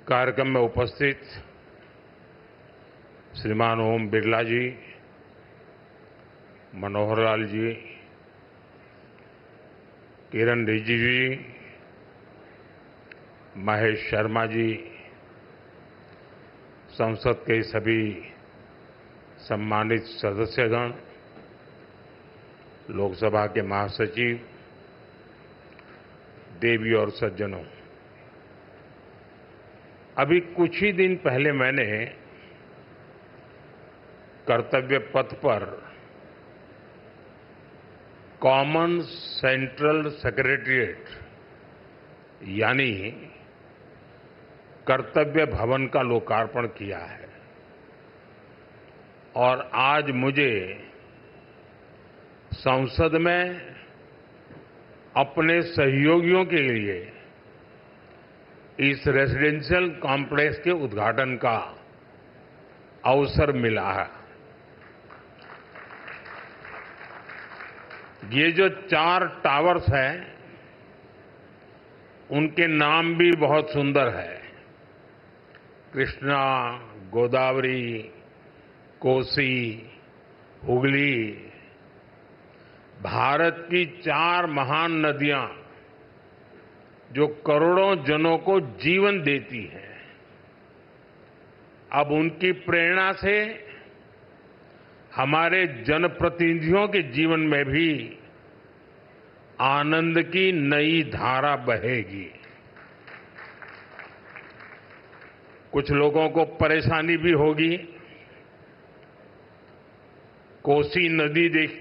कार्यक्रम में उपस्थित श्रीमान ओम बिरला जी, मनोहर लाल जी, किरण रिजिजू जी, महेश शर्मा जी, संसद के सभी सम्मानित सदस्यगण, लोकसभा के महासचिव, देवी और सज्जनों, अभी कुछ ही दिन पहले मैंने कर्तव्य पथ पर कॉमन सेंट्रल सेक्रेटेरिएट यानी कर्तव्य भवन का लोकार्पण किया है और आज मुझे संसद में अपने सहयोगियों के लिए इस रेजिडेंशियल कॉम्प्लेक्स के उद्घाटन का अवसर मिला है। ये जो 4 टावर्स हैं, उनके नाम भी बहुत सुंदर है। कृष्णा, गोदावरी, कोसी, हुगली, भारत की 4 महान नदियां जो करोड़ों जनों को जीवन देती हैं, अब उनकी प्रेरणा से हमारे जनप्रतिनिधियों के जीवन में भी आनंद की नई धारा बहेगी। कुछ लोगों को परेशानी भी होगी। कोसी नदी देख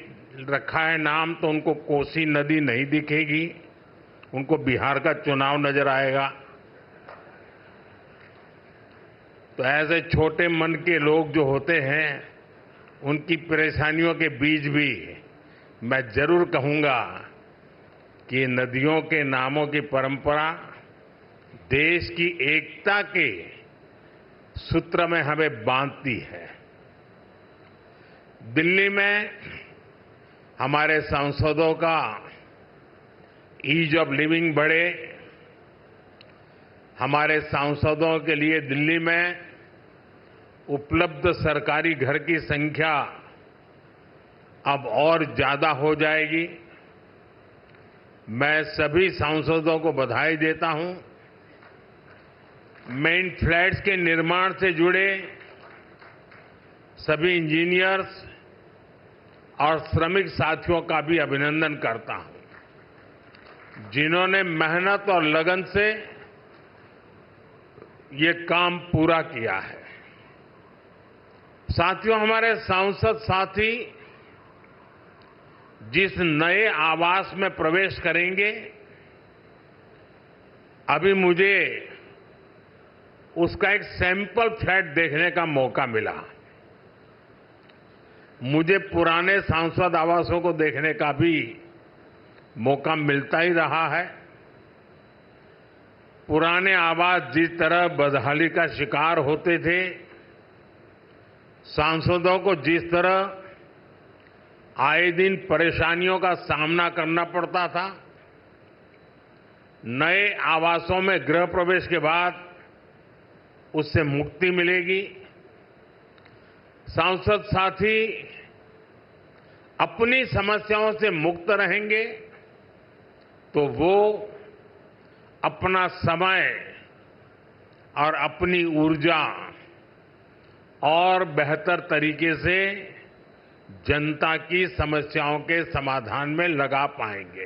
रखा है नाम, तो उनको कोसी नदी नहीं दिखेगी, उनको बिहार का चुनाव नजर आएगा। तो ऐसे छोटे मन के लोग जो होते हैं, उनकी परेशानियों के बीच भी मैं जरूर कहूंगा कि नदियों के नामों की परंपरा देश की एकता के सूत्र में हमें बांधती है। दिल्ली में हमारे सांसदों का ईज ऑफ लिविंग बढ़े, हमारे सांसदों के लिए दिल्ली में उपलब्ध सरकारी घर की संख्या अब और ज्यादा हो जाएगी। मैं सभी सांसदों को बधाई देता हूं। मेन फ्लैट्स के निर्माण से जुड़े सभी इंजीनियर्स और श्रमिक साथियों का भी अभिनंदन करता हूं, जिन्होंने मेहनत और लगन से ये काम पूरा किया है। साथियों, हमारे सांसद साथी जिस नए आवास में प्रवेश करेंगे, अभी मुझे उसका एक सैंपल फ्लैट देखने का मौका मिला। मुझे पुराने सांसद आवासों को देखने का भी मौका मिलता ही रहा है। पुराने आवास जिस तरह बदहाली का शिकार होते थे, सांसदों को जिस तरह आए दिन परेशानियों का सामना करना पड़ता था, नए आवासों में गृह प्रवेश के बाद उससे मुक्ति मिलेगी। सांसद साथी अपनी समस्याओं से मुक्त रहेंगे तो वो अपना समय और अपनी ऊर्जा और बेहतर तरीके से जनता की समस्याओं के समाधान में लगा पाएंगे।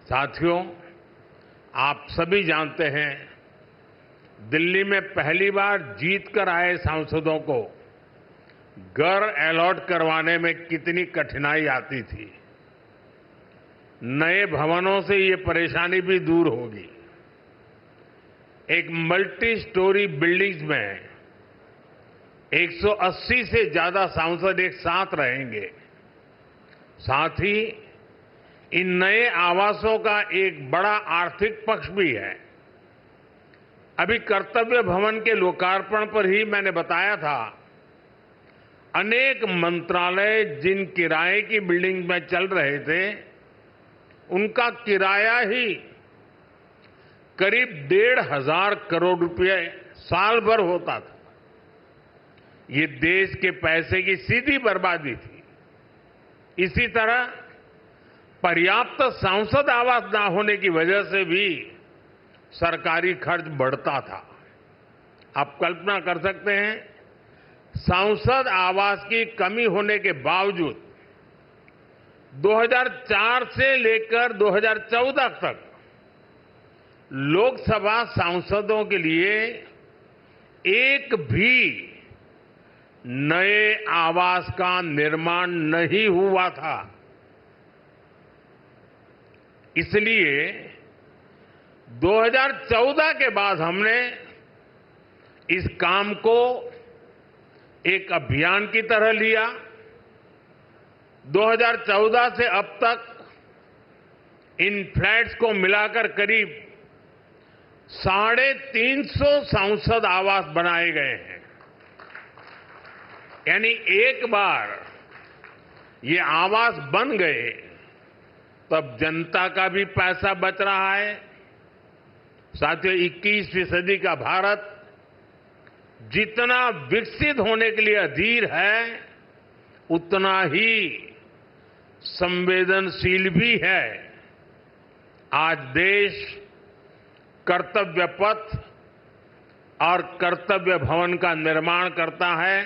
साथियों, आप सभी जानते हैं, दिल्ली में पहली बार जीत कर आए सांसदों को घर अलॉट करवाने में कितनी कठिनाई आती थी। नए भवनों से ये परेशानी भी दूर होगी। एक मल्टी स्टोरी बिल्डिंग्स में 180 से ज्यादा सांसद एक साथ रहेंगे। साथ ही इन नए आवासों का एक बड़ा आर्थिक पक्ष भी है। अभी कर्तव्य भवन के लोकार्पण पर ही मैंने बताया था, अनेक मंत्रालय जिन किराए की बिल्डिंग में चल रहे थे, उनका किराया ही करीब 1,500 करोड़ रुपए साल भर होता था। ये देश के पैसे की सीधी बर्बादी थी। इसी तरह पर्याप्त सांसद आवास न होने की वजह से भी सरकारी खर्च बढ़ता था। आप कल्पना कर सकते हैं, सांसद आवास की कमी होने के बावजूद 2004 से लेकर 2014 तक लोकसभा सांसदों के लिए एक भी नए आवास का निर्माण नहीं हुआ था। इसलिए 2014 के बाद हमने इस काम को एक अभियान की तरह लिया। 2014 से अब तक इन फ्लैट्स को मिलाकर करीब 350 सांसद आवास बनाए गए हैं। यानी एक बार ये आवास बन गए तब जनता का भी पैसा बच रहा है। साथियों, 21वीं सदी का भारत जितना विकसित होने के लिए अधीर है, उतना ही संवेदनशील भी है। आज देश कर्तव्य पथ और कर्तव्य भवन का निर्माण करता है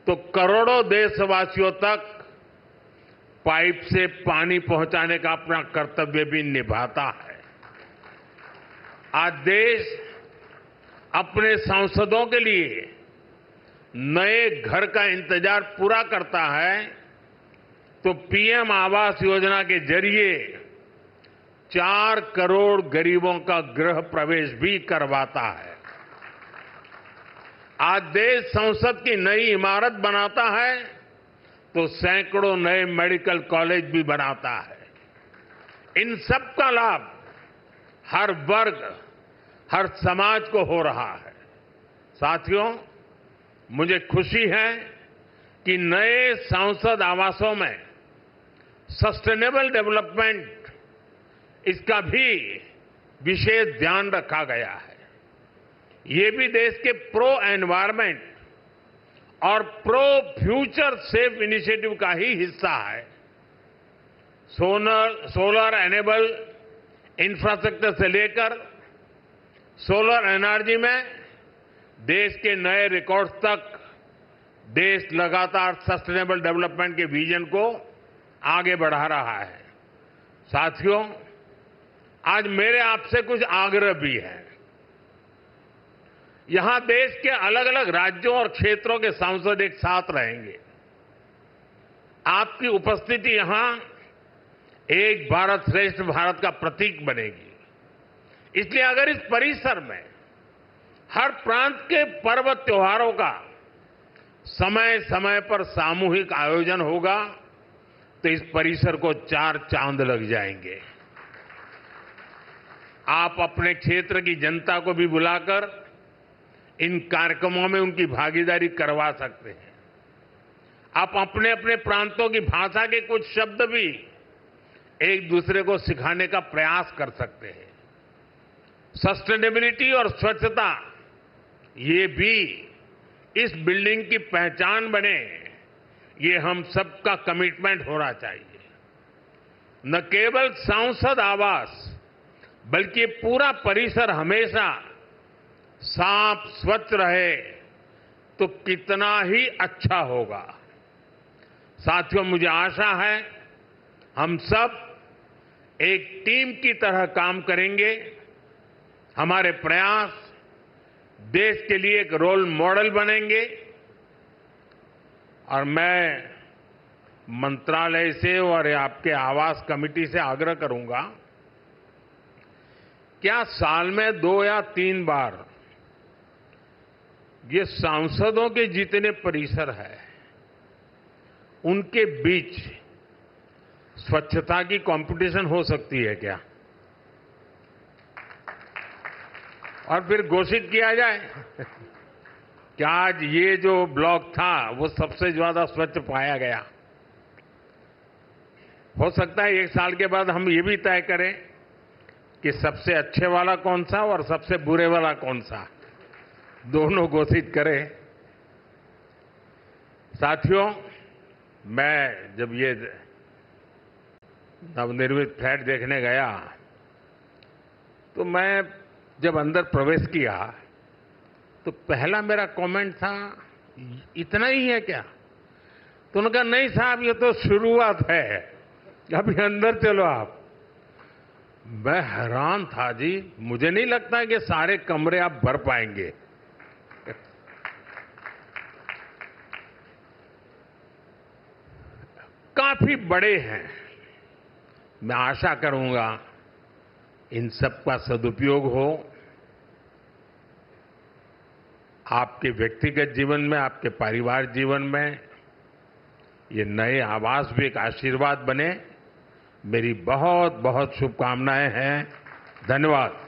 तो करोड़ों देशवासियों तक पाइप से पानी पहुंचाने का अपना कर्तव्य भी निभाता है। आज देश अपने सांसदों के लिए नए घर का इंतजार पूरा करता है तो पीएम आवास योजना के जरिए 4 करोड़ गरीबों का गृह प्रवेश भी करवाता है। आज देश संसद की नई इमारत बनाता है तो सैकड़ों नए मेडिकल कॉलेज भी बनाता है। इन सब का लाभ हर वर्ग, हर समाज को हो रहा है। साथियों, मुझे खुशी है कि नए सांसद आवासों में सस्टेनेबल डेवलपमेंट, इसका भी विशेष ध्यान रखा गया है। ये भी देश के प्रो एनवायरमेंट और प्रो फ्यूचर सेफ इनिशिएटिव का ही हिस्सा है। सोलर एनेबल इंफ्रास्ट्रक्चर से लेकर सोलर एनर्जी में देश के नए रिकॉर्ड्स तक देश लगातार सस्टेनेबल डेवलपमेंट के विजन को आगे बढ़ा रहा है। साथियों, आज मेरे आपसे कुछ आग्रह भी हैं। यहां देश के अलग अलग राज्यों और क्षेत्रों के सांसद एक साथ रहेंगे। आपकी उपस्थिति यहां एक भारत श्रेष्ठ भारत का प्रतीक बनेगी। इसलिए अगर इस परिसर में हर प्रांत के पर्व त्योहारों का समय समय पर सामूहिक आयोजन होगा तो इस परिसर को 4 चांद लग जाएंगे। आप अपने क्षेत्र की जनता को भी बुलाकर इन कार्यक्रमों में उनकी भागीदारी करवा सकते हैं। आप अपने अपने प्रांतों की भाषा के कुछ शब्द भी एक दूसरे को सिखाने का प्रयास कर सकते हैं। सस्टेनेबिलिटी और स्वच्छता, ये भी इस बिल्डिंग की पहचान बने, ये हम सबका कमिटमेंट होना चाहिए। न केवल सांसद आवास बल्कि पूरा परिसर हमेशा साफ स्वच्छ रहे तो कितना ही अच्छा होगा। साथियों, मुझे आशा है हम सब एक टीम की तरह काम करेंगे। हमारे प्रयास देश के लिए एक रोल मॉडल बनेंगे और मैं मंत्रालय से और आपके आवास कमेटी से आग्रह करूंगा, क्या साल में 2 या 3 बार ये सांसदों के जितने परिसर है उनके बीच स्वच्छता की कंपटीशन हो सकती है क्या? और फिर घोषित किया जाए कि आज ये जो ब्लॉक था वो सबसे ज्यादा स्वच्छ पाया गया। हो सकता है 1 साल के बाद हम ये भी तय करें कि सबसे अच्छे वाला कौन सा और सबसे बुरे वाला कौन सा, दोनों घोषित करें। साथियों, मैं जब ये नवनिर्मित फ्लैट देखने गया तो मैं जब अंदर प्रवेश किया तो पहला मेरा कमेंट था, इतना ही है क्या? तो उन्होंने कहा, नहीं साहब, ये तो शुरुआत है, अभी अंदर चलो आप। मैं हैरान था जी, मुझे नहीं लगता कि सारे कमरे आप भर पाएंगे। काफी बड़े हैं। मैं आशा करूंगा इन सब का सदुपयोग हो, आपके व्यक्तिगत जीवन में, आपके परिवार जीवन में ये नए आवास भी एक आशीर्वाद बने। मेरी बहुत बहुत शुभकामनाएं हैं। धन्यवाद।